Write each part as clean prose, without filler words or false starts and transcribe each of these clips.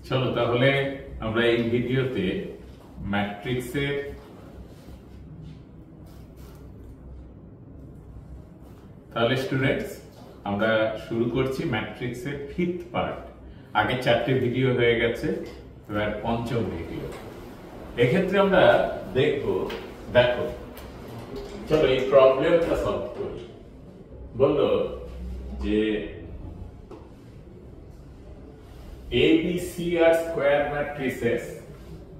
চলো তাহলে আমরা এই ভিডিওতে ম্যাট্রিক্সের তাহলে স্টুডেন্টস আমরা শুরু করছি ম্যাট্রিক্সের 5th পার্ট। আগে 4টে ভিডিও হয়ে গেছে, এবার 5ম ভিডিও। এক্ষেত্রে আমরা দেখো চলো এই প্রবলেমটা সলভ করি। বললো যে ABC are square matrices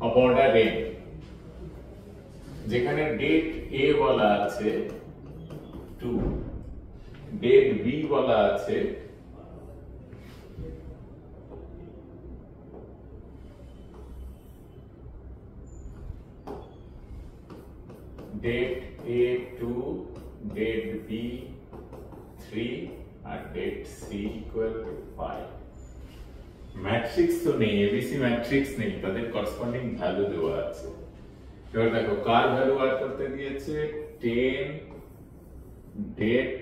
of order n, যেখানে ডেট A বলা আছে 2, ডেট B বলা আছে ডেট A 2, ডেট B 3 আর det C equal to 5। Matrix তো নেই, এবিসি ম্যাট্রিক্স নেই, তাদের করসপন্ডিং ভ্যালু দেওয়া আছে। এবার দেখো কার ভ্যালু বার করতে দিয়েছে, 10 det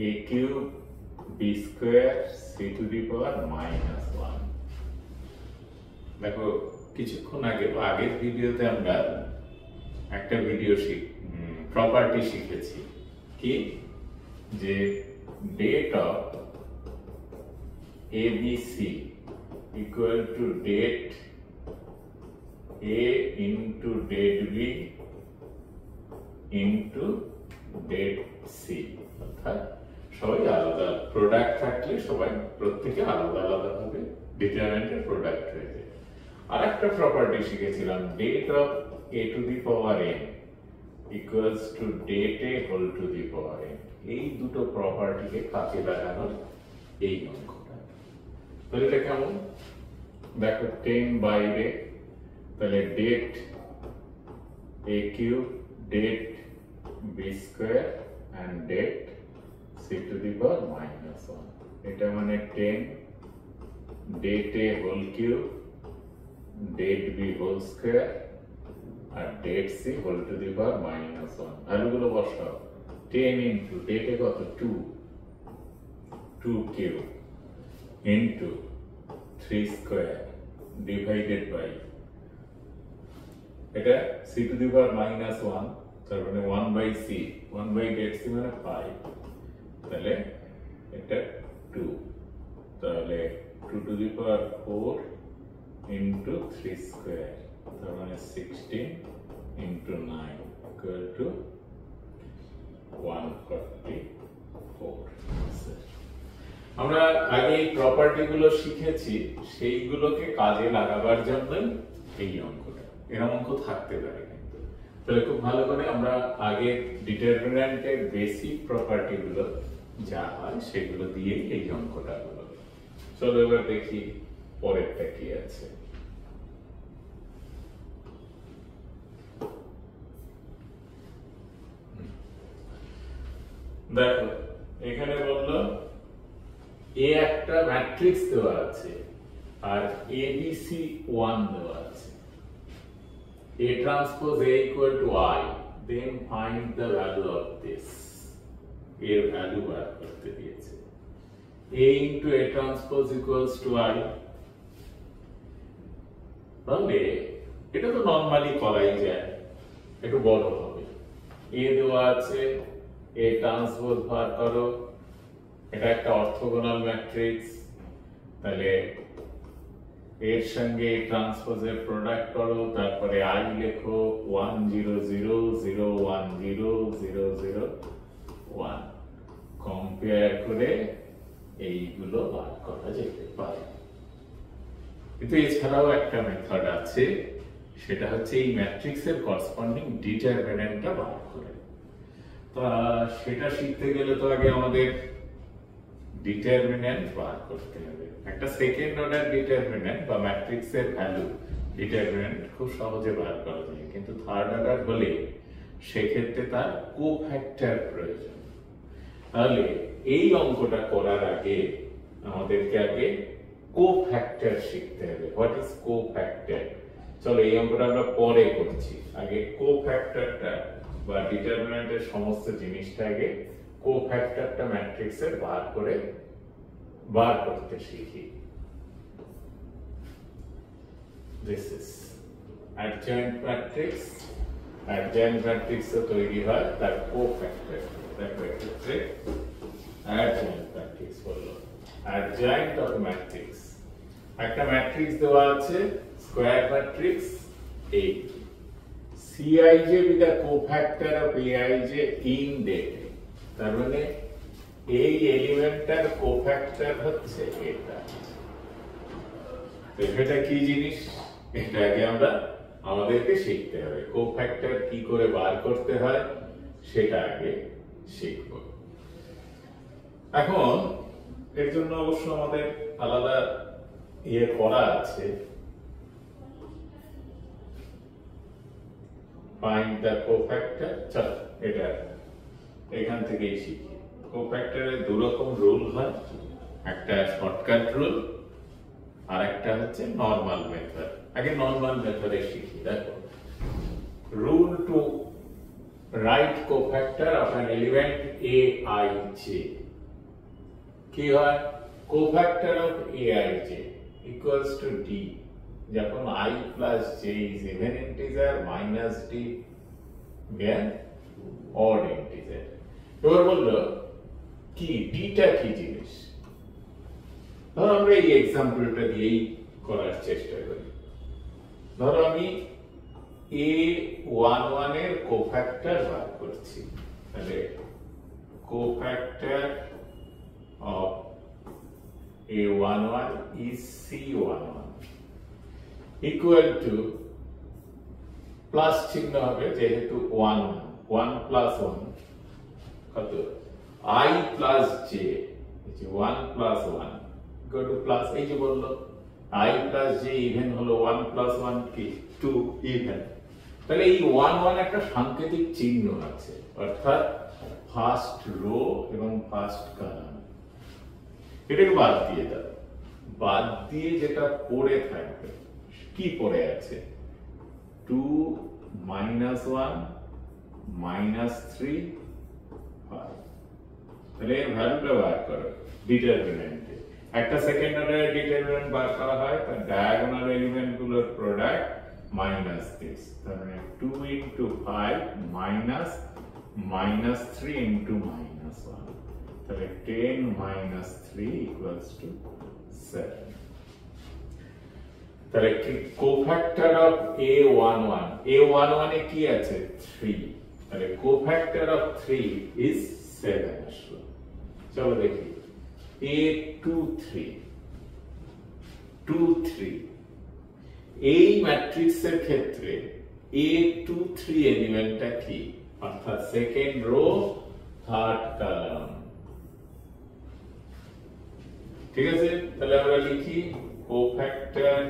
a cube b square c to the power -1। দেখো কিছুক্ষণ আগে বা আগের ভিডিওতে আমরা একটা প্রপার্টি শিখেছি কি, যে det of ABC equal to date A into date B into date C। অর্থাৎ সবাই আলাদা, প্রোডাক্ট থাকলে সবাই প্রত্যেকে আলাদা আলাদা ভাবে ডিটারমিনেন্টের প্রোডাক্ট হয়ে যায়। আরেকটা প্রপার্টি শিখেছিলাম, det of A to the power n equals to date A whole to the power n। এই দুটো প্রপার্টিকে কাজে লাগানোর এই অঙ্কটা। তাহলে এটা কেমন দেখো, 10 বাইরে, তাহলে det a cube, det b square and det c to the power -1। এটা মানে 10 det a whole cube, det b whole square আর det c whole to the power -1। ভ্যালুগুলো বসাও, 10 ইনটু ডেট এ কত 2 cube into 3 square divided by এটা c to the power -1, তার মানে 1 by c, 1 by date c মানে 5, তাহলে এটা 2, তাহলে 2 to the power 4 into 3 square, তার মানে 16 into 9 equal to 144। আমরা আগে এই প্রপার্টি গুলো শিখেছি, সেইগুলোকে কাজে লাগাবার জন্যই এই অঙ্কটা। এরকম অঙ্ক থাকতে পারে কিন্তু। তাহলে খুব ভালো করে আমরা আগে ডিটারমিনেন্টের বেসিক প্রপার্টি গুলো যা হয় সেগুলো দিয়েই এই অঙ্কটা হলো। চলো এবার দেখি পরেরটা কি আছে। দেখো এখানে বললো এ একটা ম্যাট্রিক্স দেওয়া আছে আর ABC 1 দেওয়া আছে, A transpose A equal to I, then find the value of this। এর ভ্যালু বার করতে দিয়েছে, A into A transpose equals to I। তাহলে এটা তো নরমালি করাই যায়, একটু বড় হবে। A দেওয়া আছে, A transpose বার করো, এটা একটা অর্থোগোনাল ম্যাট্রিক্স, তাহলে এর সঙ্গে ট্রান্সপোজের প্রোডাক্ট করো, তারপরে আই লেখো 1 0 0 0 1 0 0 0 1, কম্পেয়ার করে এইগুলো বার করা যেতে পারে। কিন্তু এছাড়াও একটা মেথড আছে, সেটা হচ্ছে এই ম্যাট্রিক্সের করসপন্ডিং ডিটারমিনেন্টটা বার করে। তা সেটা শিখতে গেলে তো আগে আমাদের ডিটারমিনেন্ট বার করতে হবে। একটা সেকেন্ড অর্ডার ডিটারমিনেন্ট বা ম্যাট্রিক্সের ভ্যালু ডিটারমিনেন্ট খুব সহজে বার করা যায়, কিন্তু থার্ড অর্ডার হলে সেক্ষেত্রে তার কোফ্যাক্টর প্রয়োজন। তাহলে এই অঙ্কটা করার আগে আমাদেরকে আগে কোফ্যাক্টর শিখতে হবে। What is cofactor? চলো এই অঙ্কটা আমরা পরে করছি, আগে কোফ্যাক্টরটা বা ডিটারমিনেন্টের সমস্ত জিনিসটা আগে কোফ্যাক্টরটা ম্যাট্রিক্সের বার করতে শিখি। this is adjoint matrix. Adjoint matrix তৈরি হয় তার কোফ্যাক্টর। দেখো এক্ষেত্রে adjoint matrix বললো, adjoint of matrix। একটা ম্যাট্রিক্স দেওয়া আছে square matrix A, Cij with a cofactor of Aij in data, তার মানে এই এলিমেন্টটার কোফ্যাক্টর হচ্ছে এটা। এটা কি জিনিস, এটা আগে আমাদেরকে শিখতে হবে। কোফ্যাক্টর কি করে বার করতে হয় সেটা আগে শিখব। এখন এর জন্য অবশ্য আমাদের আলাদা করা আছে, ফাইন্ড দ্য কোফ্যাক্টর। চল এটা এখান থেকেই শিখি। কোফ্যাক্টরের দু রকম রুল হয়, একটা শর্টকাট রুল আর একটা হচ্ছে নরমাল মেথড। আগে নরমাল মেথডে শিখি। দেখো, rule to write cofactor of an element Aij কি হয়, cofactor of Aij equals to D, যখন I plus J is even integer minus D where odd integer। এবার বললো কি ডিটা কি জিনিস, ধরো আমরা এই এক্সাম্পলটা দিয়েই করার চেষ্টা করি। ধরো আমি A11 এর কোফ্যাক্টর বার করছি, তাহলে cofactor of A11 is C11 equal to plus চিহ্ন হবে যেহেতু 1 plus 1 কত, I plus J, 1 plus 1 equal to plus, এই যে বললো I plus J ইভেন হলো 1 plus 1 কি 2 ইভেন। তাহলে এই 1 1 একটা সাংকেতিক চিহ্ন আছে, অর্থাৎ ফার্স্ট রো এবং ফার্স্ট কলাম। এটাকে বাদ দিয়ে দাও, বাদ দিয়ে যেটা পড়ে থাকবে, কি পড়ে আছে 2 minus 1 minus 3 5। তাহলে এর ভ্যালুটা বার করো ডিটারমিনেন্টে। একটা সেকেন্ড অর্ডারের ডিটারমিনেন্ট বার করা হয় তার ডায়াগোনাল এলিমেন্ট গুলোর প্রোডাক্ট মাইনাস দিস, তার মানে 2 into 5 minus minus 3 into minus 1, তাহলে 10 minus 3 equals to 7। তাহলে কোফ্যাক্টর অফ A11, A11 এ কি আছে 3, তাহলে কোফ্যাক্টর অফ 3 is 7 আসলো। চলো দেখি A23, 23 এই ম্যাট্রিক্সের ক্ষেত্রে A23 এলিমেন্টটা কি, অর্থাৎ সেকেন্ড রো থার্ড কলাম। ঠিক আছে, তাহলে আমরা লিখি cofactor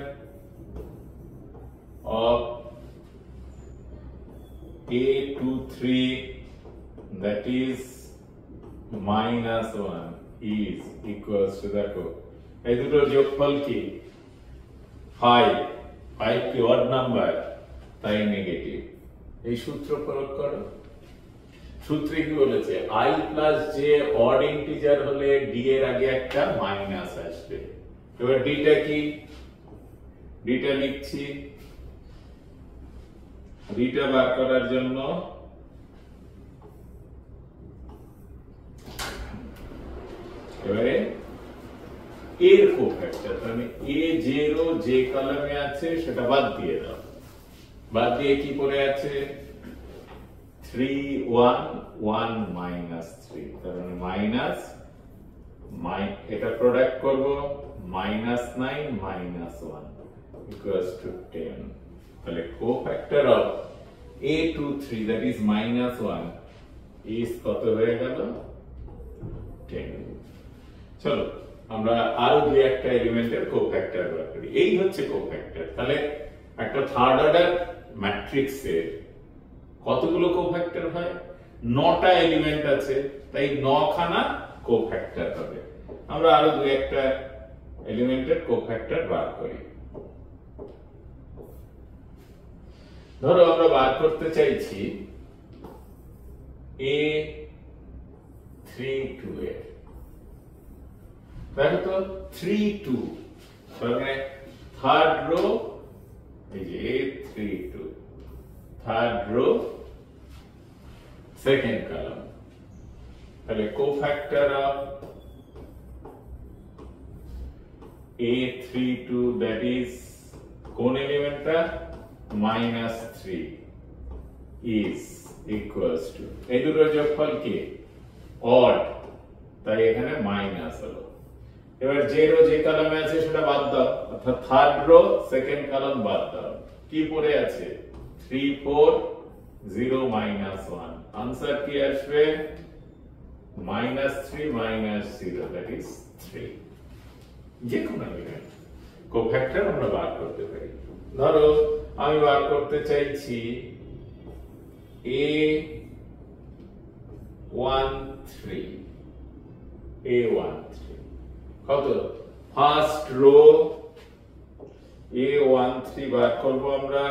of A23 that is minus 1 is equals to, দেখো এই দুটো যোগফল কি 5, 5 কি অড নাম্বার তাই নেগেটিভ। এই সূত্র প্রয়োগ করো। সূত্রে কি বলেছে I plus J odd integer হলে D এর আগে একটা মাইনাস আসবে। এবার ডিটা কি, ডিটা লিখছি, ডিটা বার করার জন্য এবারে এর কোফ্যাক্টর, মানে A0 যে কলামে আছে সেটা বাদ দিয়ে দাও। বাদ দিয়ে কি পড়ে আছে 3 1 1 minus 3, তার মানে মাইনাস, এটা প্রোডাক্ট করব -9 -1 equals to 10। তাহলে cofactor of A23 that is -1 is কত হয়ে গেল 10। চলো আমরা আরো দুই একটা এলিমেন্টের কোফ্যাক্টর বার করি। এই হচ্ছে কোফ্যাক্টর। তাহলে একটা থার্ড অর্ডার ম্যাট্রিক্সের কতগুলো কোফ্যাক্টর হয়, 9টা এলিমেন্ট আছে, তাই 9খানা কোফ্যাক্টর হবে। আমরা আরো দুই একটা এলিমেন্টের কোফ্যাক্টর বার করি। ধরো আমরা বার করতে চাইছি A32 এর, দেখো তো 3 2, মানে থার্ড রো এই যে A32 third row second column, তাহলে cofactor of A32 that is কোন এলিমেন্টটা -3 is equals to এই দুটোর যোগফল কি অড, তাই এখানে মাইনাস হলো। এবার যে রো যে কলামে আছে সেটা বাদ দাও, অর্থাৎ থার্ড রো সেকেন্ড কলাম বাদ দাও, কি পড়ে আছে 3 4 0 -1, आंसर কি আসবে -3 -0 that is 3। যে কোনো এলিমেন্ট কোফ্যাক্টর আমরা বার করতে পারি। ধরো আমি বার করতে চাইছি A13 কত ফার্স্ট রো A13 বার করব আমরা,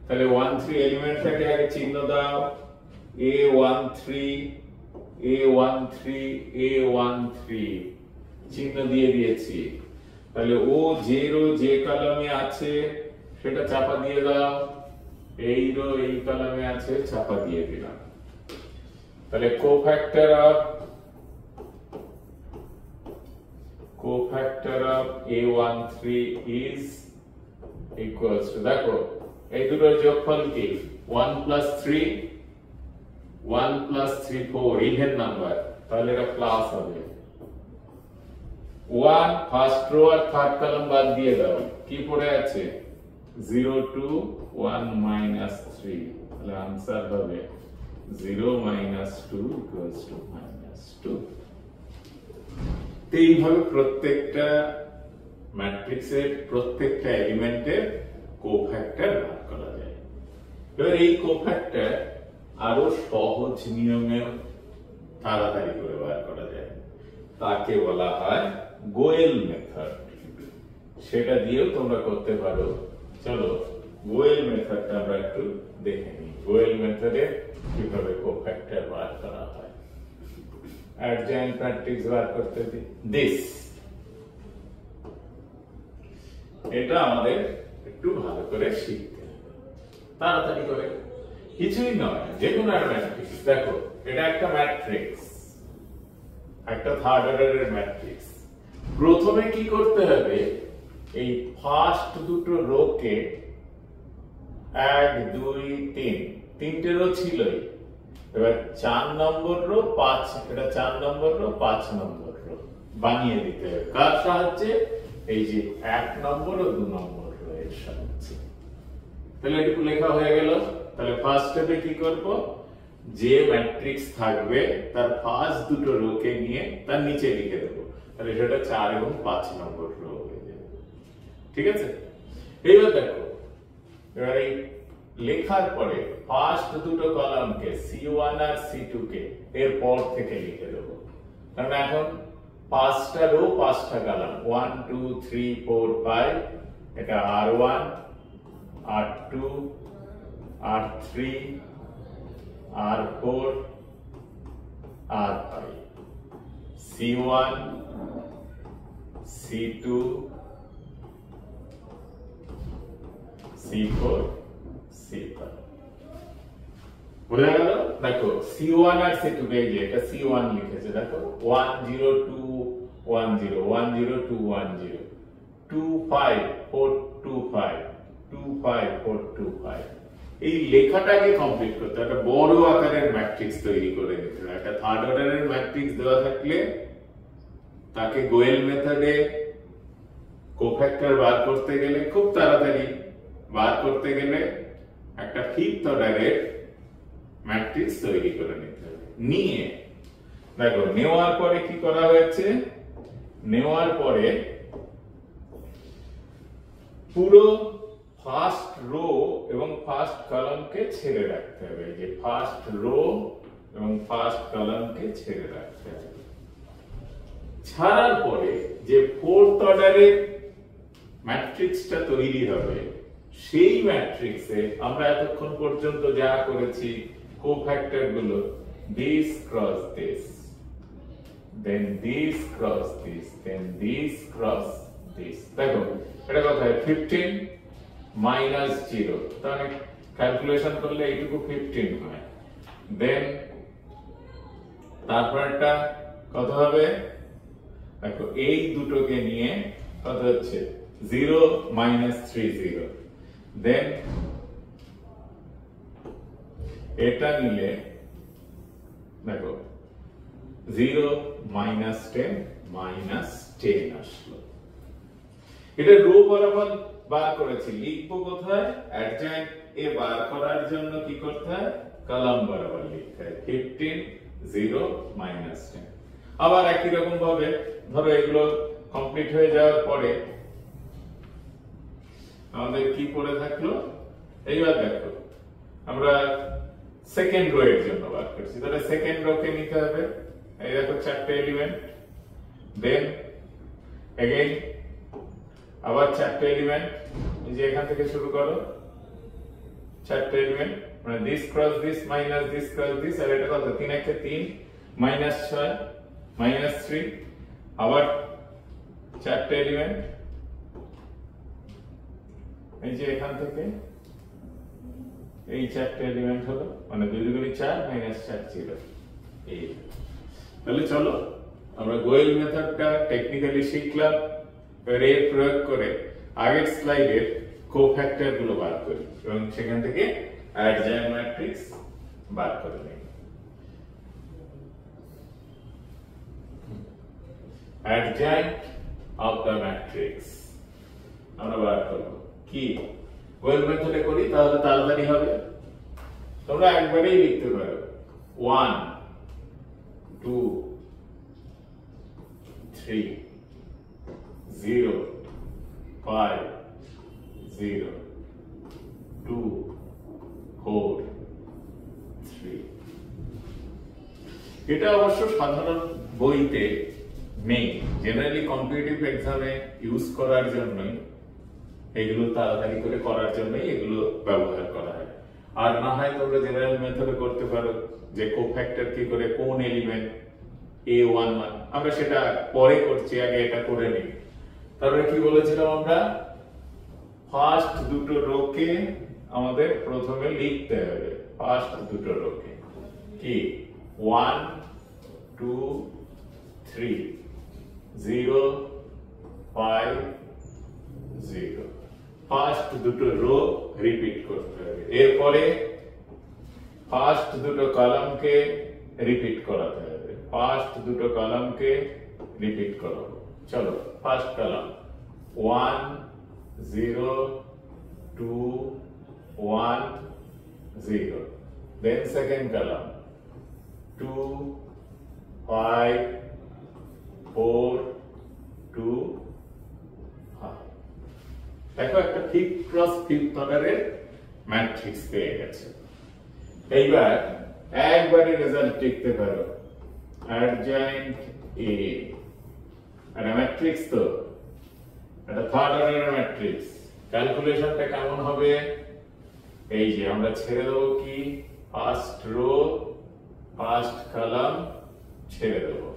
তাহলে 13 এলিমেন্টটাকে আগে চিহ্ন দাও, A13 চিহ্ন দিয়ে দিয়েছি। তাহলে ও যে রো যে কলামে আছে সেটা চাপা দিয়ে দাও, এই রো এই কলামে আছে চাপা দিয়ে দিলাম। তাহলে cofactor of A13 is equals to, দেখো এই দুটোর যোগফল কি 1 + 3 4 ইভেন নাম্বার, তাহলে এটা প্লাস হবে। 1 ফার্স্ট রো আর থার্ড কলাম বাদ দিয়ে দাও, কি পড়ে আছে 0 2 1 -3, তাহলে आंसर হবে 0 - 2 = -2। তো এইভাবে প্রত্যেকটা ম্যাট্রিক্সের প্রত্যেকটা এলিমেন্টের কোফ্যাক্টর বার করা যায়। এবার এই কোফ্যাক্টর আরো সহজ নিয়মে তাড়াতাড়ি করে বার করা যায়, তাকে বলা হয় গোয়েল মেথড। সেটা দিয়েও তোমরা করতে পারো। চলো গোয়েল মেথডটা আমরা একটু দেখে নিই, গোয়েল মেথডে কিভাবে কোফ্যাক্টর বার করা হয়। অ্যাডজয়েন্ট ম্যাট্রিক্স বার করতে দিই, দিস এটা আমাদের একটু ভালো করে শিখতে হবে তাড়াতাড়ি করে, কিছুই নয় যে কোনো একটা ম্যাট্রিক্স। দেখো এটা একটা ম্যাট্রিক্স, একটা থার্ড অর্ডারের ম্যাট্রিক্স। প্রথমে কি করতে হবে, এই ফার্স্ট দুটো রোকে 1 2 3 তিনটে রো ছিলই, এবার 4 নম্বর রো 5, এটা 4 নম্বর রো 5 নম্বর রো বানিয়ে দিতে হবে। কার সাহায্যে, এই যে 1 নম্বর ও 2 নম্বর রো এর সাহায্যে। তাহলে এটুকু লেখা হয়ে গেল। তাহলে ফার্স্ট স্টেপে কি করব, যে ম্যাট্রিক্স থাকবে তার ফার্স্ট দুটো রোকে নিয়ে তার নিচে লিখে দেব, তাহলে সেটা 4 এবং 5 নম্বর রো হয়ে যাবে। ঠিক আছে, এইবার দেখো, এবার এই লেখার পরে ফার্স্ট দুটো কলামকে C1 আর C2 কে এর পর থেকে লিখে দেব, কারণ এখন 5টা রো 5টা কলাম 1 2 3 4 5, এটা R1 R2 R3 R4 R5, C1 C2 C4 C5 বোঝা গেল। দেখো C1 আর C2 কে, যে এটা C1 লিখেছে, দেখো 1 0 2 1 0 1 0 2 1 0 2 5 4 2 5 2 5 4 2 5। এই লেখাটাকে কমপ্লিট করতে একটা বড় আকারের ম্যাট্রিক্স তৈরি করে নিতে হবে। একটা থার্ড অর্ডারের ম্যাট্রিক্স দেওয়া থাকলে তাকে গোয়েল মেথডে কোফ্যাক্টর বার করতে গেলে, খুব তাড়াতাড়ি বার করতে গেলে একটা ফিফথ অর্ডারের ম্যাট্রিক্স তৈরি করে নিতে হবে। নিয়ে দেখো নেওয়ার পরে কি করা হয়েছে, নেওয়ার পরে পুরো ফার্স্ট রো এবং ফার্স্ট কলামকে ছেড়ে রাখতে হবে, যে ফার্স্ট রো এবং ফার্স্ট কলামকে ছেড়ে রাখতে হবে। ছাড়ার পরে যে ফোর্থ অর্ডারের ম্যাট্রিক্সটা তৈরি হবে, সেই ম্যাট্রিক্সে আমরা এতক্ষণ পর্যন্ত যা করেছি কোফ্যাক্টর গুলো this cross this, then this cross this, then this cross this. দেখো এটা কোথায় 15 মাইনাস 0, তাহলে ক্যালকুলেশন করলে এইটুকু 15 হয়। দেন তারপরটা কত হবে, দেখো এই দুটোকে নিয়ে কত হচ্ছে 0 মাইনাস 30, দেন এটা নিলে দেখো 0 মাইনাস 10 মাইনাস 10 আসলো। এটা রো বরাবর বার করেছি, লিখবো কোথায়, অ্যাডজয়েন্ট এ বার করার জন্য কি করতে হয়, কলাম বরাবর লিখতে হয় 15 0 মাইনাস 10। আবার একই রকম ভাবে ধরো এগুলো কমপ্লিট হয়ে যাওয়ার পরে আমাদের কি পড়ে থাকলো, এইবার দেখো আমরা সেকেন্ড রো এর জন্য বার করছি, তাহলে সেকেন্ড রো কে নিতে হবে, এই দেখো চারটে এলিমেন্ট, দেন এগেইন আবার চারটে এলিমেন্ট, এই যে এখান থেকে শুরু করো চারটে এলিমেন্ট, মানে this cross this minus this cross this, আর এটা কত 3 1 3 মাইনাস 6 মাইনাস 3, আবার চারটে এলিমেন্ট, এই যে এখান থেকে এই চারটে এলিমেন্ট হলো, মানে 2 2 4 মাইনাস 4 ছিল এই। তাহলে চলো আমরা গোয়েল মেথডটা টেকনিক্যালি শিখলাম, এর প্রয়োগ করে আগের স্লাইডের কোফ্যাক্টর গুলো বার করি এবং সেখান থেকে অ্যাডজয়েন্ট ম্যাট্রিক্স বার করে নিই। অ্যাডজয়েন্ট অফ দ্য ম্যাট্রিক্স আমরা বার করব, কি গোয়েল মেথডে করি তাহলে তাড়াতাড়ি হবে, তোমরা একবারেই লিখতে পারো 1 2 3 0 5 0 2 4 3। এটা অবশ্য সাধারণ বইতে নেই, জেনারেলি কম্পিটিটিভ এক্সামে ইউজ করার জন্যই, এগুলো তাড়াতাড়ি করে করার জন্যই এগুলো ব্যবহার করা হয়। আর না হয় তোমরা জেনারেল মেথডে করতে পারো যে কোফ্যাক্টর কি করে কোন এলিমেন্ট a11, আমরা সেটা পরে করছি, আগে এটা করে নিই। তারপরে কি বলেছিলাম আমরা, ফার্স্ট দুটো রোকে আমাদের প্রথমে লিখতে হবে, ফার্স্ট দুটো রোকে কি 1 2 3 0 5 0, ফার্স্ট দুটো রো রিপিট করতে হবে, এরপরে ফার্স্ট দুটো কলামকে রিপিট করাতে হবে, ফার্স্ট দুটো কলামকে রিপিট করাবো। চলো first column 1 0 2 1 0, then second column 2 5 4 2 5। দেখো একটা ফিফথ ক্রস ফিফথ অর্ডারের ম্যাট্রিক্স পেয়ে গেছে। এইবার একবারে রেজাল্ট লিখতে পারো, অ্যাডজয়েন্ট এ, একটা ম্যাট্রিক্স তো, এটা থার্ড অর্ডারের ম্যাট্রিক্স। ক্যালকুলেশনটা কেমন হবে, এই যে আমরা ছেড়ে দেবো কি ফার্স্ট রো ফার্স্ট কলাম ছেড়ে দেবো,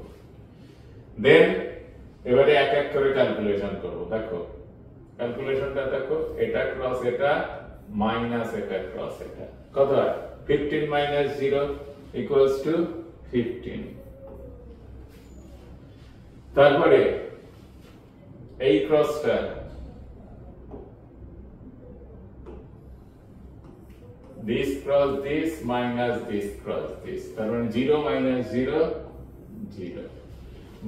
দেন এবারে এক এক করে ক্যালকুলেশন করব। দেখো ক্যালকুলেশনটা দেখো, এটা ক্রস এটা মাইনাস এটা ক্রস এটা, কত হয় 15 মাইনাস 0 ইকুয়ালস টু 15। তারপরে এই ক্রসটা this cross this minus this cross this, তার মানে 0 minus 0 0,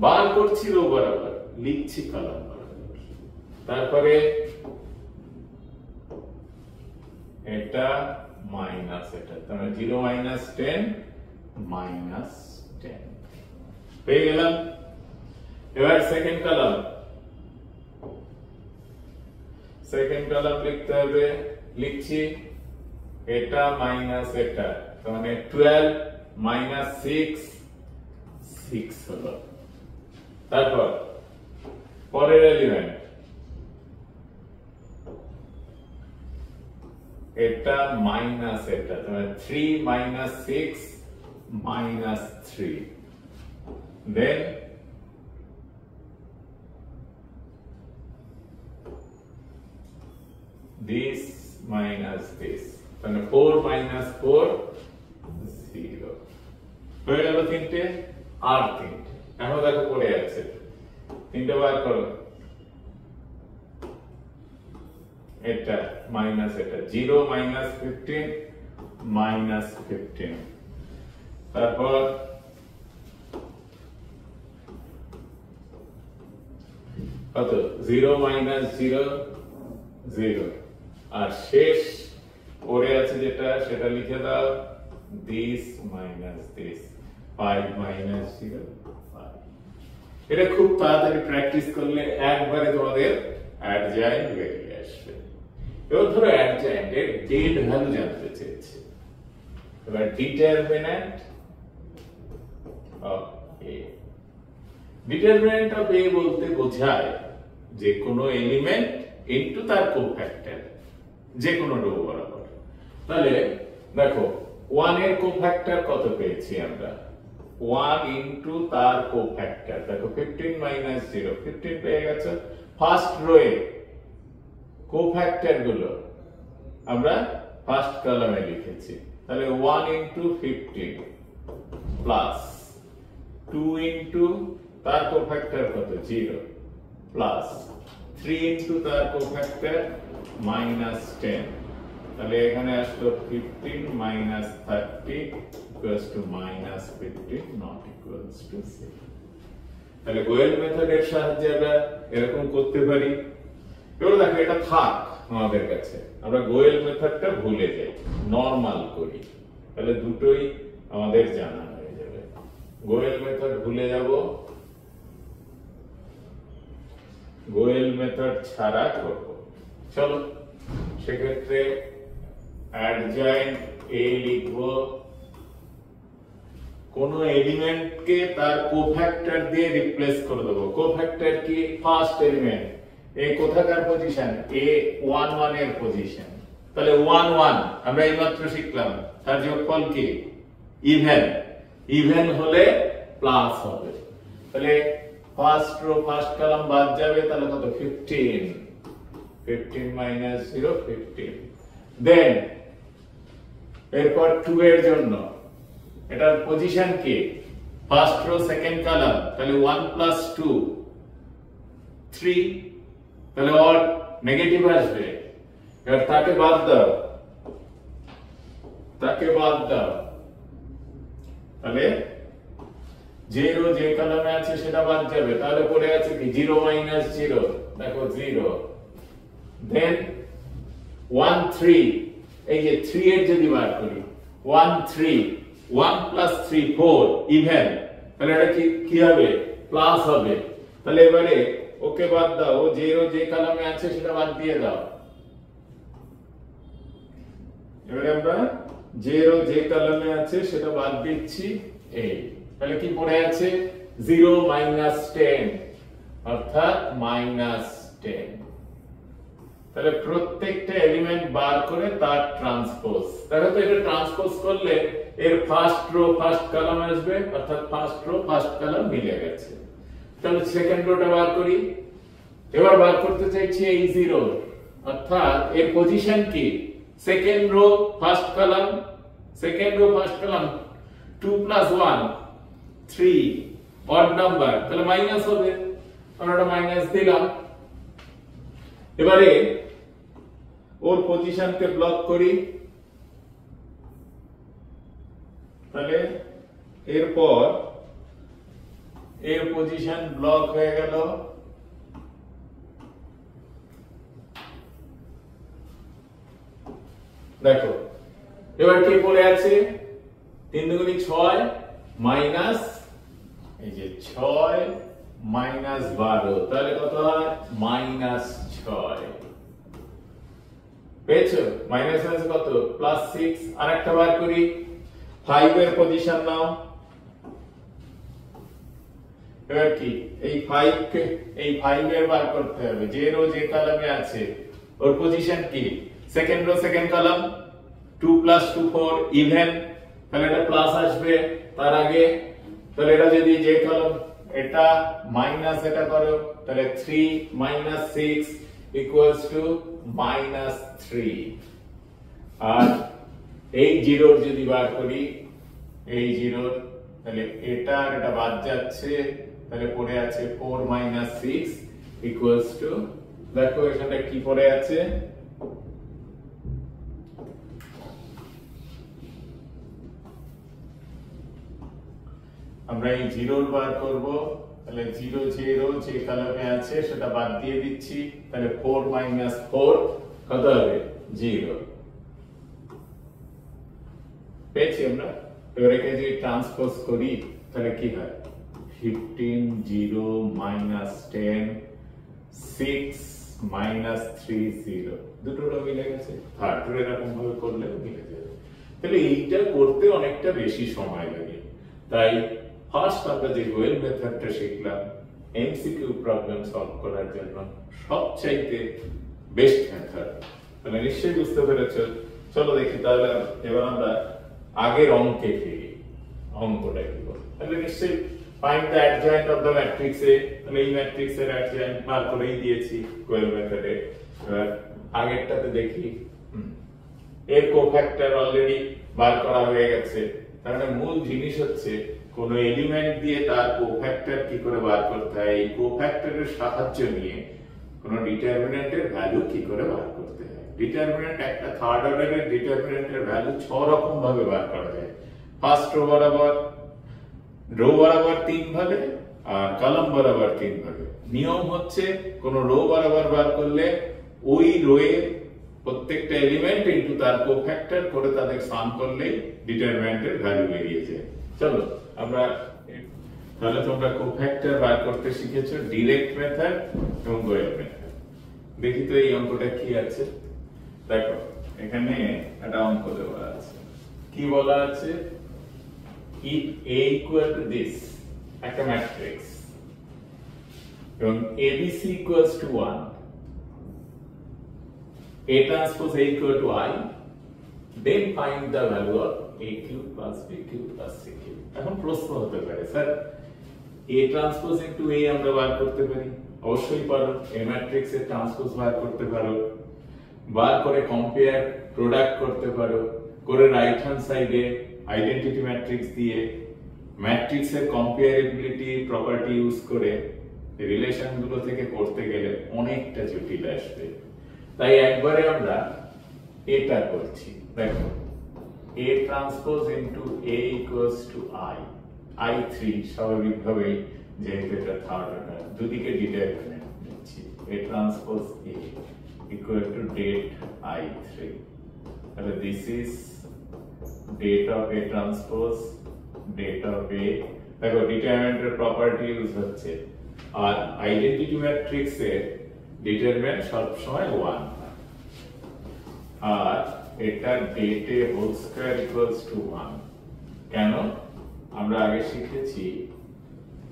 বার করছি রো বরাবর, লিখছি কলাম বরাবর। তারপরে এটা মাইনাস এটা, তার মানে 0 minus 10 minus 10 পেয়ে গেলাম। এবার সেকেন্ড কলাম, সেকেন্ড কলাম লিখতে হবে, লিখছি এটা মাইনাস এটা, তার মানে 12 মাইনাস 6 6 হলো। তারপর পরের এলিমেন্ট এটা মাইনাস এটা, তার মানে 3 minus 6 minus 3, then this minus this, তাহলে 4 minus 4 0 হয়ে গেল তিনটে, আর তিনটে। এখন দেখো পড়ে আছে, তিনটে বার করো, এটা মাইনাস এটা 0 minus 15 minus 15, তারপর কত 0 minus 0 0, আর শেষ পড়ে আছে যেটা সেটা লিখে দাও this minus this 5 minus 0 5। এটা খুব তাড়াতাড়ি প্র্যাকটিস করলে একবারে তোমাদের অ্যাডজয়েন্ট বেরিয়ে আসবে। এবার ধরো অ্যাডজয়েন্ট এর ডেট ভ্যালু জানতে চেয়েছে, এবার determinant of a, determinant of a বলতে বোঝায় যে কোনো এলিমেন্ট ইনটু তার কোফ্যাক্টর, যে কোনো রো বরাবর। তাহলে দেখো 1 এর কোফ্যাক্টর কত পেয়েছি আমরা, 1 ইনটু তার কোফ্যাক্টর, দেখো 15 minus 0 15 পেয়ে গেছে। ফার্স্ট রো এ কোফ্যাক্টর গুলো আমরা ফার্স্ট কলামে লিখেছি, তাহলে 1 ইনটু 15 প্লাস 2 ইনটু তার কোফ্যাক্টর কত 0 প্লাস 3 ইনটু তার কোফ্যাক্টর minus 10, তাহলে এখানে আসলো 15 minus 30 equals to minus 15 not equals to 0। তাহলে গোয়েল মেথডের সাহায্যে আমরা এরকম করতে পারি। এবার দেখো এটা থাক আমাদের কাছে, আমরা গোয়েল মেথডটা ভুলে যাই, নরমাল করি, তাহলে দুটোই আমাদের জানা হয়ে যাবে। গোয়েল মেথড ভুলে যাব, গোয়েল মেথড ছাড়া করব। চলো সেক্ষেত্রে অ্যাডজয়েন্ট a লিখব, কোন এলিমেন্টকে তার কোফ্যাক্টর দিয়ে রিপ্লেস করে দেব। কোফ্যাক্টর কি, ফার্স্ট এলিমেন্ট, এই কোথাকার পজিশন, a 1 1 এর পজিশন, তাহলে 1 1 আমরা এইমাত্র শিখলাম, তার যোগফল কি ইভেন, ইভেন হলে প্লাস হবে, তাহলে ফার্স্ট রো ফার্স্ট কলাম বাদ যাবে, তাহলে কত 15 15 minus 0 15। দেন এরপর 2 এর জন্য এটার পজিশন কি, ফার্স্ট রো সেকেন্ড কলাম, তাহলে 1 plus 2 3, তাহলে অড নেগেটিভ আসবে, এবার তাকে বাদ দাও, তাকে বাদ দাও, তাহলে যে রো যে কলামে আছে সেটা বাদ যাবে, তাহলে পড়ে আছে কি 0 minus 0, দেখো 0। দেন 1 3, এই যে 3 এর যদি বার করি 1 3 1 plus 3 4 ইভেন, তাহলে এটা কি হবে প্লাস হবে, তাহলে এবারে ওকে বাদ দাও, ও যে রো যে কলামে আছে সেটা বাদ দিয়ে দাও। এবারে আমরা যে রো যে কলামে আছে সেটা বাদ দিচ্ছি, এই তাহলে কি পড়ে আছে 0 minus 10 অর্থাৎ -10। তাহলে প্রত্যেকটা এলিমেন্ট বার করে তার ট্রান্সপোজ, দেখো তো এটা ট্রান্সপোজ করলে এর ফার্স্ট রো ফার্স্ট কলাম আসবে, অর্থাৎ ফার্স্ট রো ফার্স্ট কলাম মিলে গেছে। তাহলে সেকেন্ড রোটা বার করি, এবার বার করতে চাইছি এই 0, অর্থাৎ এর পজিশন কি second rho first column, second rho first column 2 plus 1 3 odd number, তাহলে মাইনাস হবে, আমরা মাইনাস দিলাম। এবারে ওর পজিশনকে ব্লক করি, তাহলে এরপর এর পজিশন ব্লক হয়ে গেল, দেখো এবার কি পড়ে আছে 3 দুগুণী 6 মাইনাস এই যে 6 মাইনাস 12, তাহলে কত হয় -6। পেয়েছো, মাইনাস মাইনাস কত +6। আরেকটা বার করি, 5 এর পজিশন নাও, এবার কি এই 5 কে এই 5 এর বার করতে হবে, যে রো যে কলামে আছে ওর পজিশন কি second rho second column, 2 plus 2 4 even, তাহলে এটা প্লাস আসবে তার আগে, তাহলে এটা যদি যে কলাম এটা মাইনাস এটা করো, তাহলে 3 - 6 ইকুয়ালস টু -3 আর এই জিরোর যদি বার করি এই জিরোর তাহলে এটা আর এটা বাদ যাচ্ছে তাহলে পড়ে আছে 4 - 6 ইকুয়ালস টু দেখো এখানে কি পড়ে আছে আমরা এই জিরোর বার করব তাহলে 0 0 যে কলামে আছে সেটা বাদ দিয়ে দিচ্ছি তাহলে 4 - 4 কত হবে 0 পেয়েছি আমরা এবারে কে যদি ট্রান্সপোজ করি তাহলে কি হয় 15 0 -10 6 -3 0 দুটোটা মিলে গেছে থার্ড এরকম ভাবে করলে মিলে যাবে তাহলে এইটা করতে অনেকটা বেশি সময় লাগে তাই ফার্স্ট আমরা যে গোয়েল মেথডটা শিখলাম এমসিকিউ প্রবলেম সলভ করার জন্য সবচাইতে বেস্ট মেথড মানে নিশ্চয়ই বুঝতে পেরেছো চলো দেখি তাহলে এবার আমরা আগের অঙ্কে ফিরি অঙ্কটা কি বলে তাহলে নিশ্চয়ই find the adjoint of the matrix A তাহলে এই ম্যাট্রিক্স এর অ্যাডজয়েন্ট বার করেই দিয়েছি গোয়েল মেথডে এবার আগেরটাতে দেখি এর কোফ্যাক্টর অলরেডি বার করা হয়ে গেছে তার মানে মূল জিনিস হচ্ছে কোন এলিমেন্ট দিয়ে তার কোফ্যাক্টর কি করে বার করতে হয় এই কোফ্যাক্টরের সাহায্য নিয়ে কোন ডিটারমিন্যান্টের ভ্যালু কি করে বার করতে হয় ডিটারমিন্যান্ট একটা থার্ড অর্ডারের ডিটারমিন্যান্টের ভ্যালু 6 রকম ভাবে বার করা যায় ফার্স্ট রো বরাবর 3 ভাবে আর কলাম বরাবর 3 ভাবে নিয়ম হচ্ছে কোন রো বরাবর বার করলে ওই রো এর প্রত্যেকটা এলিমেন্ট ইনটু তার কোফ্যাক্টর করে তাদের সাম করলেই ডিটারমিন্যান্টের ভ্যালু বেরিয়ে যায় চলো আমরা তাহলে তোমরা কোফ্যাক্টর বার করতে শিখেছো ডাইরেক্ট মেথড এবং গোয়েল মেথড দেখি তো এই অঙ্কটা কি আছে দেখো এখানে একটা অঙ্ক দেওয়া আছে কি বলা আছে if a equal to this একটা ম্যাট্রিক্স এবং abc equals to 1 a transpose a equal to I then find the value of aq plus bq plus cq এখন প্রশ্ন হতে পারে sir a transpose into a আমরা বার করতে পারি অবশ্যই পারো a ম্যাট্রিক্স এর ট্রান্সপোজ বার করতে পারো বার করে কম্পেয়ার প্রোডাক্ট করতে পারো করে রাইট হ্যান্ড সাইডে আইডেন্টিটি ম্যাট্রিক্স দিয়ে ম্যাট্রিক্সের কম্পেয়ারেবিলিটি প্রপার্টি ইউজ করে রিলেশনগুলো থেকে করতে গেলে অনেকটা জটিল আসবে তাই একবারে আমরা এটা করছি দেখো a transpose into a equals to I I3 স্বাভাবিকভাবে যেহেতু এটা থার্ড অর্ডার দুদিকে ডিটারমিন্যান্ট নিচ্ছি a transpose a equal to date I3 তাহলে this is date of a transpose date of a দেখো ডিটারমিন্যান্টের প্রপার্টি ইউজ হচ্ছে আর আইডেন্টিটি ম্যাট্রিক্স এর determinant সব সময় 1 আর এটা date a whole square equals to 1 কেন আমরা আগে শিখেছি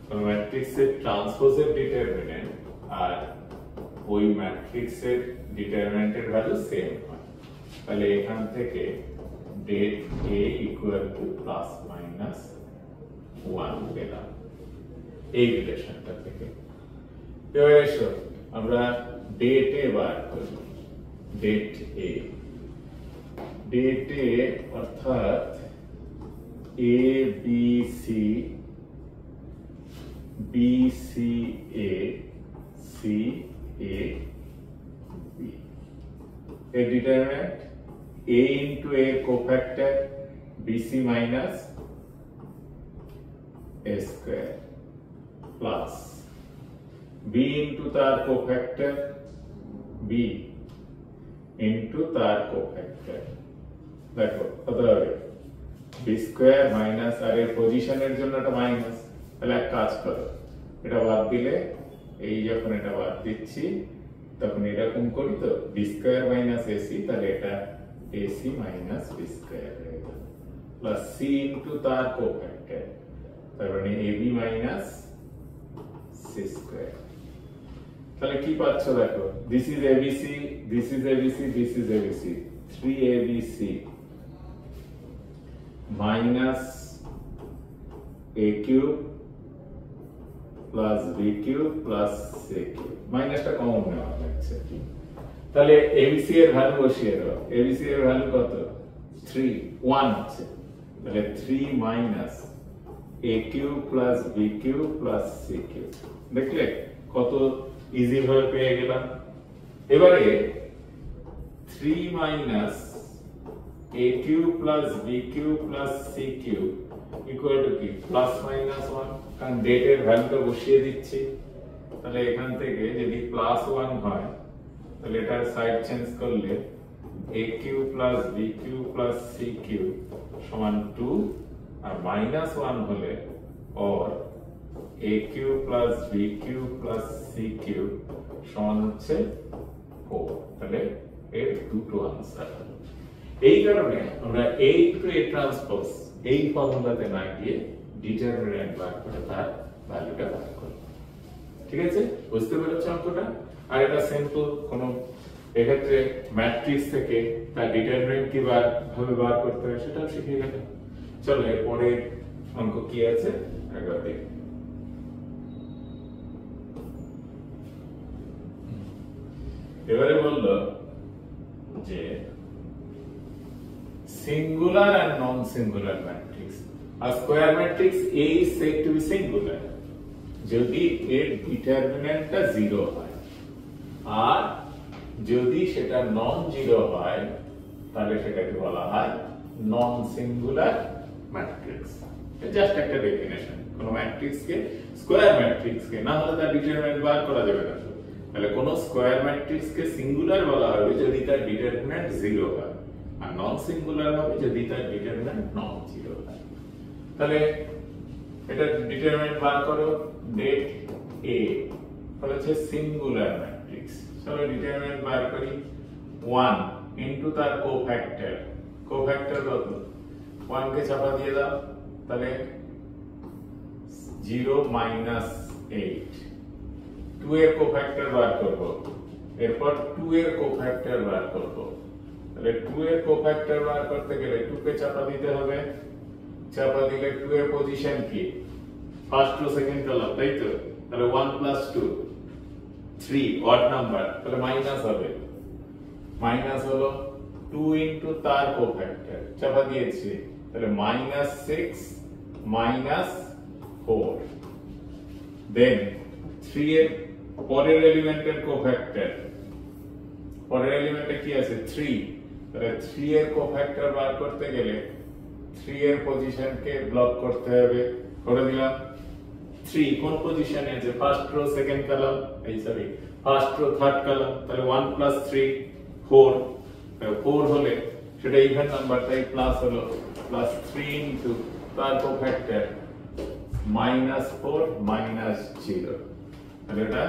কোন ম্যাট্রিক্সের ট্রান্সপোজের ডিটারমিন্যান্ট আর ওই ম্যাট্রিক্সের ডিটারমিন্যান্টের ভ্যালু সেম হয় তাহলে এখান থেকে date a equal to plus minus 1 পেলাম এই রিলেশনটা থেকে এবার এসো আমরা date a বার করি date a অর্থাৎ a b c b c a c a b এর determinant a into a cofactor bc minus a square plus b into তার cofactor b into তার cofactor দেখো কত হবে b square minus আর এর পজিশনের জন্য এটা মাইনাস তাহলে এক কাজ করো এটা বাদ দিলে এই যখন এটা বাদ দিচ্ছি তখন এরকম করি তো b square minus ac তাহলে এটা ac minus b square plus c into তার cofactor তার মানে ab minus c square তাহলে কি পাচ্ছ দেখো this is abc this is abc this is abc 3abc minus a cube plus B cube plus C cube, মাইনাসটা common নেওয়া লাগছে। তাহলে এবিসি এর ভ্যালু বসিয়ে দাও। এবিসি এর ভ্যালু কত? 3 1 আছে, তাহলে 3 minus A cube plus B cube plus C cube. দেখলে কত ইজি ভাবে পেয়ে গেলাম। এবারে 3 minus a cube plus B cube plus C cube equal to কি? প্লাস মাইনাস 1, কারণ ডেটের ভ্যালুটা বসিয়ে দিচ্ছি। তাহলে এখান থেকে যদি প্লাস 1 হয় তাহলে এটার সাইড চেঞ্জ করলে a cube plus B cube plus C cube সমান 2, আর মাইনাস 1 হলে or a cube plus B cube plus C cube সমান হচ্ছে 4। তাহলে এর দুটো আনসার। এই কারণে আমরা a টু a ট্রান্সপোজ এই ফর্মুলাতে না গিয়ে ডিটারমিন্যান্ট বার করে তার ভ্যালুটা বার করব। ঠিক আছে, বুঝতে পেরেছ অঙ্কটা? আর এটা সিম্পল, কোনো এক্ষেত্রে ম্যাট্রিক্স থেকে তার ডিটারমিন্যান্ট কি ভাবে বার করতে হয় সেটাও শিখে গেলে। চলো এরপরে অঙ্ক কি আছে একবার দেখি। এবারে বললো যে singular and non-singular matrix. A square matrix A is said to be singular যদি এর ডিটারমিন্যান্টটা 0 হয়, আর যদি সেটা নন জিরো হয় তাহলে সেটাকে বলা হয় নন সিঙ্গুলার ম্যাট্রিক্স। জাস্ট একটা ডেফিনেশন। কোন ম্যাট্রিক্সকে, স্কয়ার ম্যাট্রিক্সকে না হলে তার ডিটারমিন্যান্ট বার করা যাবে না। তাহলে কোন স্কয়ার ম্যাট্রিক্সকে সিঙ্গুলার বলা হবে যদি তার ডিটারমিন্যান্ট 0 হয়, আর নন সিঙ্গুলার হবে যদি তার ডিটারমিন্যান্ট নন জিরো হয়। তাহলে এটা ডিটারমিন্যান্ট বার করো। ডেট এ তাহলে হচ্ছে সিঙ্গুলার ম্যাট্রিক্স। চলো ডিটারমিন্যান্ট বার করি। 1 ইনটু তার কোফ্যাক্টর। কোফ্যাক্টর কত? 1 কে চাপা দিয়ে দাও, তাহলে 0 মাইনাস 8। 2 এর কোফ্যাক্টর বার করব, এরপর 2 এর কোফ্যাক্টর বার করব। তাহলে 2 এর কোফ্যাক্টর বার করতে গেলে 2 কে চাপা দিতে হবে। চাপা দিলে 2 এর পজিশন কি? ফার্স্ট রো সেকেন্ড কলাম, তাই তো? তাহলে 1 প্লাস 2 3 অড নাম্বার, তাহলে মাইনাস হবে। মাইনাস হলো 2 ইনটু তার কোফ্যাক্টর, চাপা দিয়েছি, তাহলে মাইনাস 6 মাইনাস 4। দেন 3 এর পরের এলিমেন্টের কোফ্যাক্টর, পরের এলিমেন্টে কি আছে? 3, তাহলে 3 এর কোফ্যাক্টর বার করতে গেলে 3 এর পজিশনকে ব্লক করতে হবে। করে দিলাম। 3 কোন পজিশনে আছে? ফার্স্ট রো সেকেন্ড কলাম, এই sorry first row third column, তাহলে 1 প্লাস 3 4। 4 হলে সেটা ইভেন নাম্বার, তাই প্লাস হলো, প্লাস 3 ইনটু তার কোফ্যাক্টর মাইনাস 4 মাইনাস 0, তাহলে এটা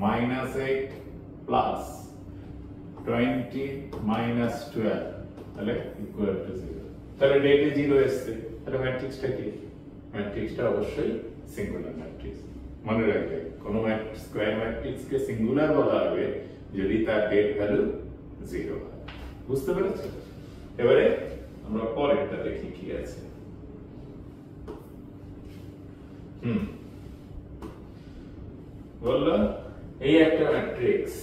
মাইনাস 8 প্লাস 20 মাইনাস 12, তাহলে ইকুয়াল টু 0। তাহলে ডেটে 0 এসছে, তাহলে ম্যাট্রিক্সটা কি? ম্যাট্রিক্সটা অবশ্যই সিঙ্গুলার ম্যাট্রিক্স। মনে রাখবে কোন স্কয়ার ম্যাট্রিক্সকে সিঙ্গুলার বলা হবে যদি তার ডেট ভ্যালু 0 হয়। বুঝতে পেরেছো? এবারে আমরা পরেরটা দেখি কি আছে। বললো এই একটা ম্যাট্রিক্স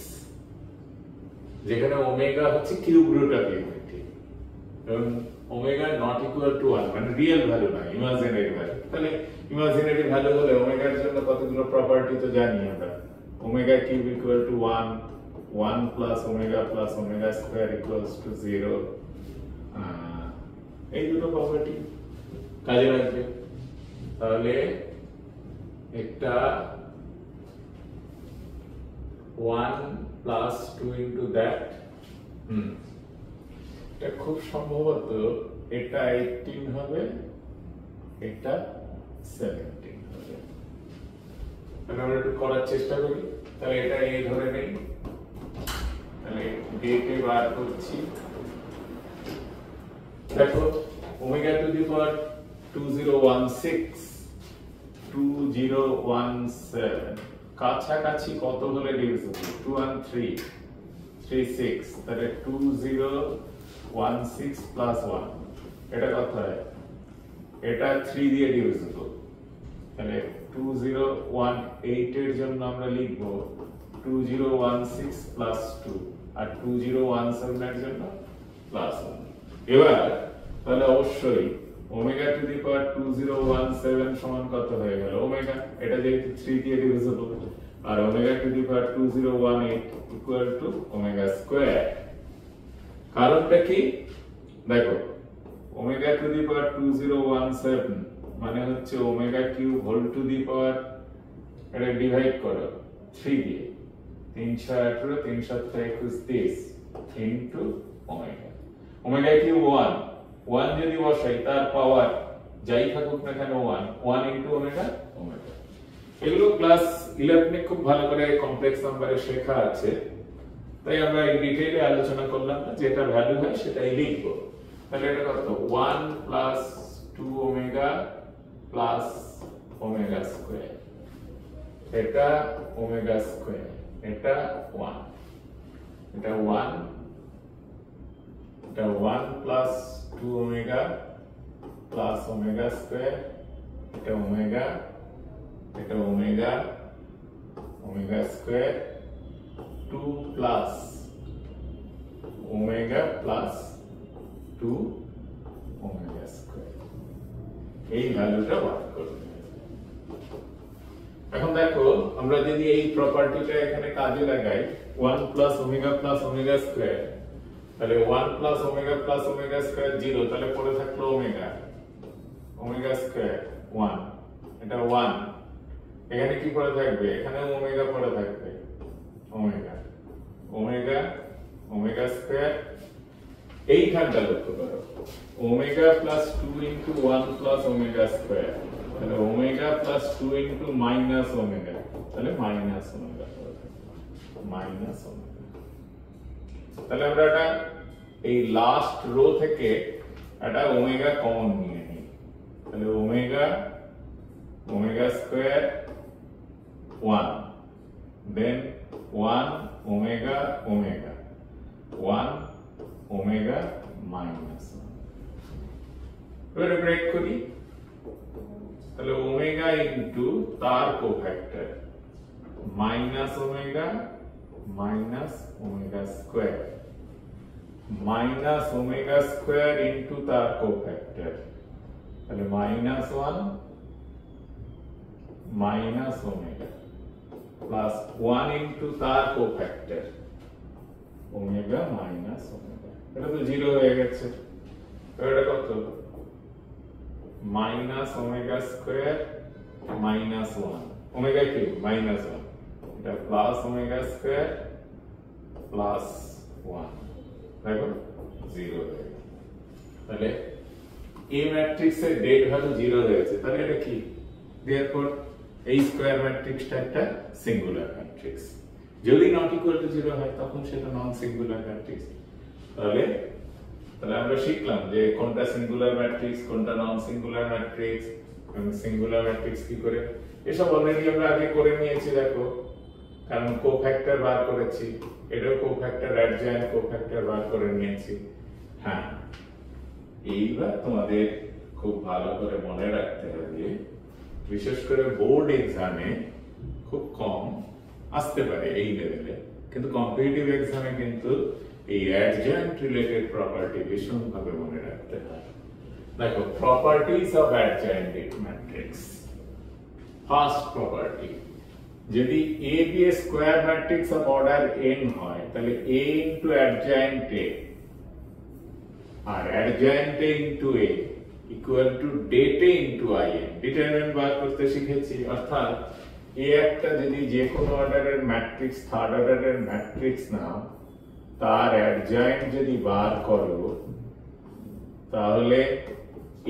যেখানে ওমেগা হচ্ছে কিউব রুট অফ ইউনিটি এবং ওমেগা নট ইকুয়াল টু 1, মানে রিয়েল ভ্যালু না, ইমাজিনারি ভ্যালু। তাহলে ইমাজিনারি ভ্যালু হলে ওমেগার জন্য কতগুলো প্রপার্টি তো জানি আমরা। Omega cube equal two 1, 1 plus omega square equals to 0। এই দুটো প্রপার্টি কাজে লাগবে। তাহলে একটা 1 প্লাস 2 ইনটু দ্যাট, এটা খুব সম্ভবত এটা 18 হবে, এটা 17 হবে। তাহলে আমরা একটু করার চেষ্টা করি। তাহলে এটা এই ধরে নেই, তাহলে ডেটে বার করছি। দেখো ওমেগা টু দি পাওয়ার 2017 কাছাকাছি কত হলে ডিভিজিবল? 2 and 3 6, তাহলে 2016 প্লাস 1, এটা কত হয়? এটা 3 দিয়ে ডিভিজিবল, তাহলে 2018 এর জন্য আমরা লিখব 2016 প্লাস 2 আর 2017 এর জন্য প্লাস 1। এবার তাহলে অবশ্যই ওমেগা টু দি পাওয়ার 2017 সমান কত হয়ে গেল ওমেগা, এটা যেহেতু 3 দিয়ে ডিভিজিবল, আর omega to the power 2018 equal to omega square. কারণটা কি দেখো, ওমেগা টু দি পাওয়ার 2017 মানে হচ্ছে omega cube whole to the power, এটা ডিভাইড করো 3 দিয়ে, 318 321 ইনটু ওমেগা। ওমেগা কিউব 1 যদি বসাই তার পাওয়ার যাই থাকুক না কেন 1 ইনটু ওমেগা। এগুলো ক্লাস 11 এ খুব ভালো করে কমপ্লেক্স নাম্বারে শেখা আছে, তাই আমরা এই ডিটেইলে আলোচনা করলাম না, যেটা ভ্যালু হয় সেটাই লিখব। তাহলে এটা কত 1 plus 2 omega plus omega square, এটা ওমেগা স্কয়ার, এটা 1, এটা 1, এটা 1 plus 2 omega plus omega square, এটা ওমেগা, এটা omega, omega square 2 plus omega plus 2 omega square, এই ভ্যালুটা বার করতে হবে। এখন দেখো আমরা যদি এই প্রপার্টিটা এখানে কাজে লাগাই 1 প্লাস ওমেগা স্কয়ার, তাহলে 1 প্লাস ওমেগা স্কয়ার 0, তাহলে পড়ে থাকলো ওমেগা, ওমেগা স্কয়ার 1, এটা 1, এখানে কি পড়ে থাকবে, এখানে ওমেগা পড়ে থাকবে, ওমেগা, ওমেগা, ওমেগা স্কয়ার, এইখানটা লক্ষ্য করো omega plus 2 into 1 plus omega square, তাহলে omega plus 2 into minus omega, তাহলে মাইনাস ওমেগা পড়ে থাকবে, মাইনাস ওমেগা। তাহলে আমরা এটা এই লাস্ট রো থেকে এটা ওমেগা কমন নিয়ে নিই, তাহলে omega, omega square 1, then 1 omega omega 1 omega minus 1। এবারে ব্রেক করি, তাহলে ওমেগা ইনটু তার cofactor minus omega square, minus omega square into তার কোফ্যাক্টর, তাহলে minus 1 minus omega plus 1 into তার কোফ্যাক্টর ওমেগা মাইনাস ওমেগা, এটা তো 0 হয়ে গেছে। এটা কত minus omega square minus 1 omega cube minus 1, এটা প্লাস ওমেগা স্কয়ার প্লাস 1, দেখো 0 হয়ে গেল। তাহলে এই ম্যাট্রিক্সের ডেট ভ্যালু 0 হয়েছে, তাহলে এটা কি, দেয়ারফর এই স্কয়ার ম্যাট্রিক্সটা একটা সিঙ্গুলার ম্যাট্রিক্স। যদি নট ইকুয়াল টু 0 হয় তখন সেটা নন সিঙ্গুলার ম্যাট্রিক্স। তাহলে আমরা শিখলাম যে কোনটা সিঙ্গুলার ম্যাট্রিক্স, কোনটা নন সিঙ্গুলার ম্যাট্রিক্স, এবং সিঙ্গুলার ম্যাট্রিক্স কি করে, এসব অলরেডি আমরা আগে করে নিয়েছি দেখো, কারণ কোফ্যাক্টর বার করেছি, এটাও কোফ্যাক্টর, অ্যাডজয়েন্ট কোফ্যাক্টর বার করে নিয়েছি। হ্যাঁ, এইবার তোমাদের খুব ভালো করে মনে রাখতে হবে, বিশেষ করে বোর্ড এক্সামে খুব কম আসতে পারে এই লেভেলে, কিন্তু কম্পিটিটিভ এক্সামে কিন্তু এই অ্যাডজয়েন্ট রিলেটেড প্রপার্টি ভীষণভাবে মনে রাখতে হয়। দেখো properties of adjoint matrix. First property, যদি A be a square matrix of order n হয়, তাহলে a ইনটু অ্যাডজয়েন্ট a আর adjoint a into a equal to det a into in। Determinant বার করতে শিখেছি, অর্থাৎ a একটা যদি যে কোনো অর্ডারের ম্যাট্রিক্স, থার্ড অর্ডারের ম্যাট্রিক্স নাও, তার অ্যাডজয়েন্ট যদি বার করো তাহলে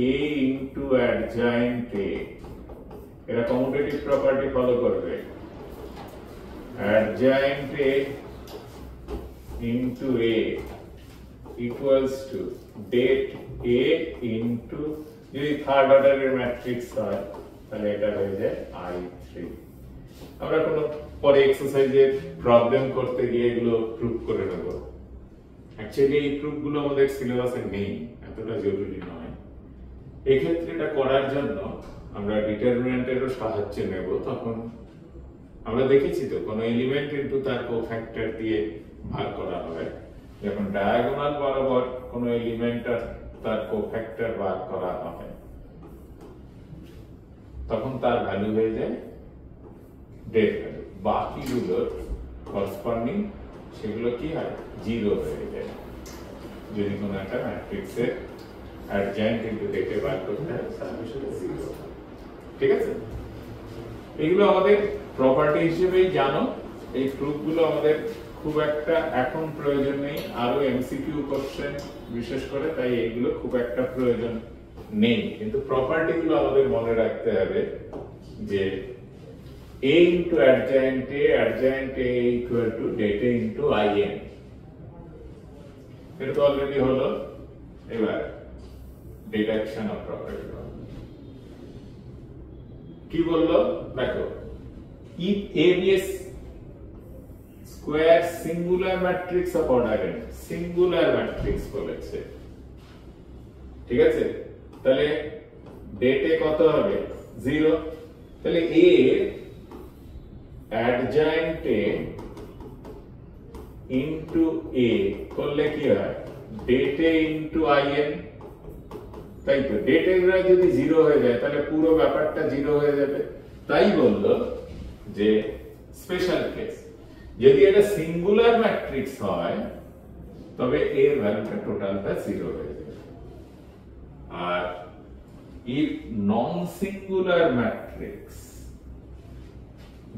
a ইনটু অ্যাডজয়েন্ট a, এরা কমিউটেটিভ প্রপার্টি ফলো করবে, adjoint a into a equals to date a into, যদি থার্ড অর্ডারের ম্যাট্রিক্স হয় তাহলে এটা হয়ে যায় i3। আমরা কোনো পরে এক্সারসাইজে প্রবলেম করতে গিয়ে এগুলো প্রুফ করে নেব। অ্যাকচুয়ালি এই প্রুফগুলো আমাদের সিলেবাসে নেই, এতটা জরুরি নয়। এক্ষেত্রে এটা করার জন্য আমরা ডিটারমিন্যান্টেরও সাহায্য নেব। তখন আমরা দেখেছি তো কোনো এলিমেন্ট ইনটু তার কোফ্যাক্টর দিয়ে ভাগ করা হয়। যখন ডায়াগোনাল বরাবর কোনো এলিমেন্ট আর তার কোফ্যাক্টর ভাগ করা হয় তখন তার ভ্যালু হয়ে যায় ডেট ভ্যালু। বাকিগুলোর করসপন্ডিং সেগুলো কি হয়, জিরো হয়ে যায় যদি কোনো একটা ম্যাট্রিক্সের অ্যাডজয়েন্ট ইনটু ডেটে বার করতে হয় তাহলে সেটা জিরো। ঠিক আছে, এগুলো আমাদের প্রপার্টি হিসেবেই জানো। এই প্রুফগুলো আমাদের খুব একটা এখন প্রয়োজন নেই, আরো এমসিকিউ কোশ্চেন বিশেষ করে, তাই এগুলো খুব একটা প্রয়োজন নেই। কিন্তু প্রপার্টি গুলো আমাদের মনে রাখতে হবে যে a into adjoint a equal to data into in। এটা তো অলরেডি হলো। এবার ডিডাকশন অফ প্রপার্টি কি বললো দেখো, if a be a square singular matrix of order n, singular matrix বলেছে, ঠিক আছে, তাহলে ডেটে কত হবে 0। তাহলে a adjoint a into a করলে কি হয়, ডেটে into in, তাই তো। ডেটে যদি 0 হয়ে যায় তাহলে পুরো ব্যাপারটা 0 হয়ে যাবে। তাই বললো যে স্পেশাল কেস, যদি এটা সিঙ্গুলার ম্যাট্রিক্স হয় তবে এর ভ্যালুটা টোটালটা 0 হয়ে যাবে। আর if non singular matrix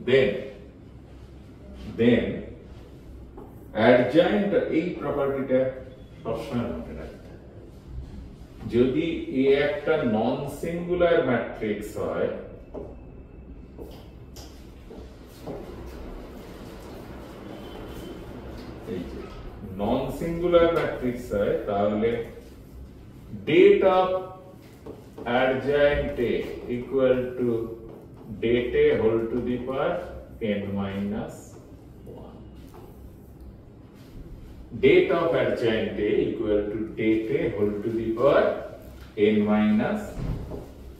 then adjoint, এই প্রপার্টিটা সবসময় মনে রাখতে হবে। যদি এ একটা নন সিঙ্গুলার ম্যাট্রিক্স হয় নন সিঙ্গুলার ম্যাট্রিক্স হয় তাহলে date of adjoint a equal to date a whole to the power n minus 1. Date of adjoint a equal to date a whole to the power n minus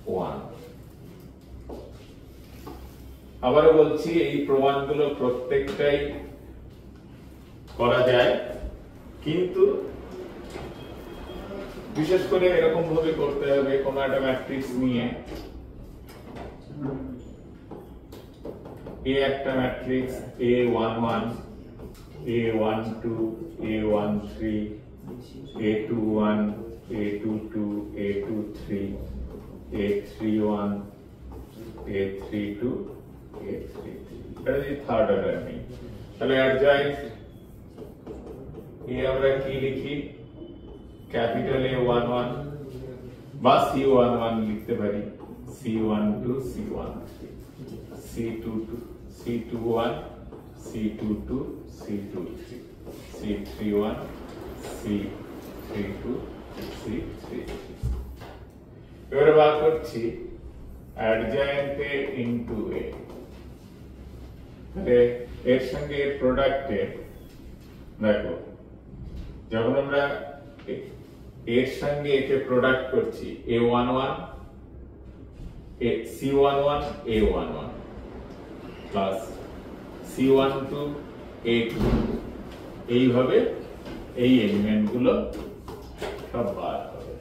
1. আবারও বলছি, এই প্রমাণগুলো প্রত্যেকটাই করা যায়, কিন্তু বিশেষ করে এরকম ভাবে করতে হবে। কোন একটা ম্যাট্রিক্স নিয়ে, এ একটা matrix a11 a12 a13 a21 a22 a23 a31 a32 a33, এটা যদি থার্ড অর্ডার নেই তাহলে অ্যাডজয়েন্ট এ আমরা কি লিখি, ক্যাপিটাল A11 বা C11 লিখতে পারি, C12 C13 C22 C21 C22 C23 C31 C32 C33। এবারে বার করছি অ্যাডজয়েন্ট এ ইনটু এ, তাহলে এর সঙ্গে এর প্রোডাক্টে দেখো, যখন আমরা এর সঙ্গে একে প্রোডাক্ট করছি a11 c11 a11 plus c12 a22, এইভাবে এই এলিমেন্ট গুলো সব বার হবে।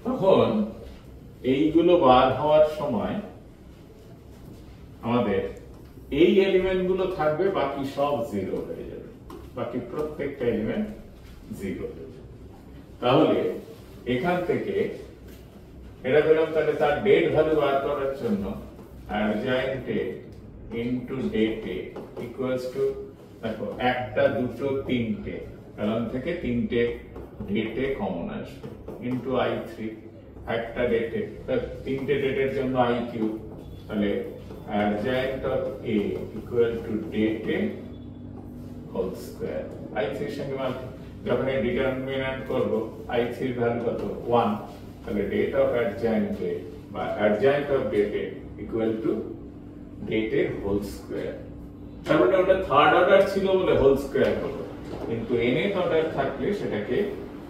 তখন এইগুলো বার হওয়ার সময় আমাদের এই এলিমেন্ট গুলো থাকবে, বাকি সব 0 হয়ে যাবে, বাকি প্রত্যেকটা এলিমেন্ট 0 হয়ে যাবে। তাহলে এখান থেকে এটা পেলাম, তাহলে তার ডেট ভ্যালু বার করার জন্য adjoint a into date a equals to, দেখো একটা দুটো তিনটে, কারণ থেকে তিনটে ডেটে কমন আসবে, into i3 একটা ডেটে, তিনটে ডেটের জন্য i কিউব, তাহলে adjoint of a equal to date a whole square। i3 এর সঙ্গে যখন এই ডিটারমিন্যান্ট করব i3 এর ভ্যালু কত 1, তাহলে date of adjoint a বা adjoint of date a equal to date a whole square। তারপরে ওটা থার্ড অর্ডার ছিল বলে হোল স্কয়ার হলো, কিন্তু nth অর্ডার থাকলে সেটাকে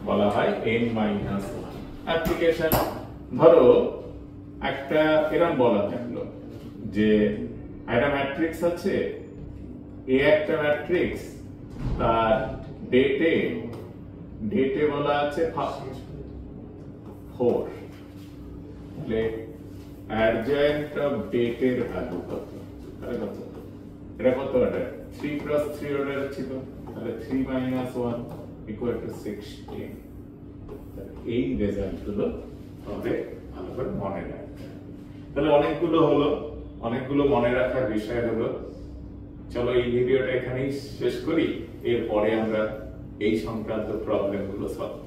বলা হয় n মাইনাস 1। অ্যাপ্লিকেশন, ধরো একটা এরকম বলা থাকলো যে একটা ম্যাট্রিক্স আছে, এ একটা ম্যাট্রিক্স, তার ডেটে বলা আছে 4, তাহলে অ্যাডজয়েন্ট অফ ডেটের ভ্যালু কত? তাহলে কত? এটা কত অর্ডার? 3 + 3 অর্ডার ছিল, তাহলে 3 - 1 = 16। এই রেজাল্ট গুলো তবে ভালো করে মনে রাখতে। তাহলে অনেকগুলো মনে রাখার বিষয় হলো। চলো এই ভিডিওটা এখানেই শেষ করি, এরপরে আমরা এই সংক্রান্ত প্রবলেমগুলো সলভ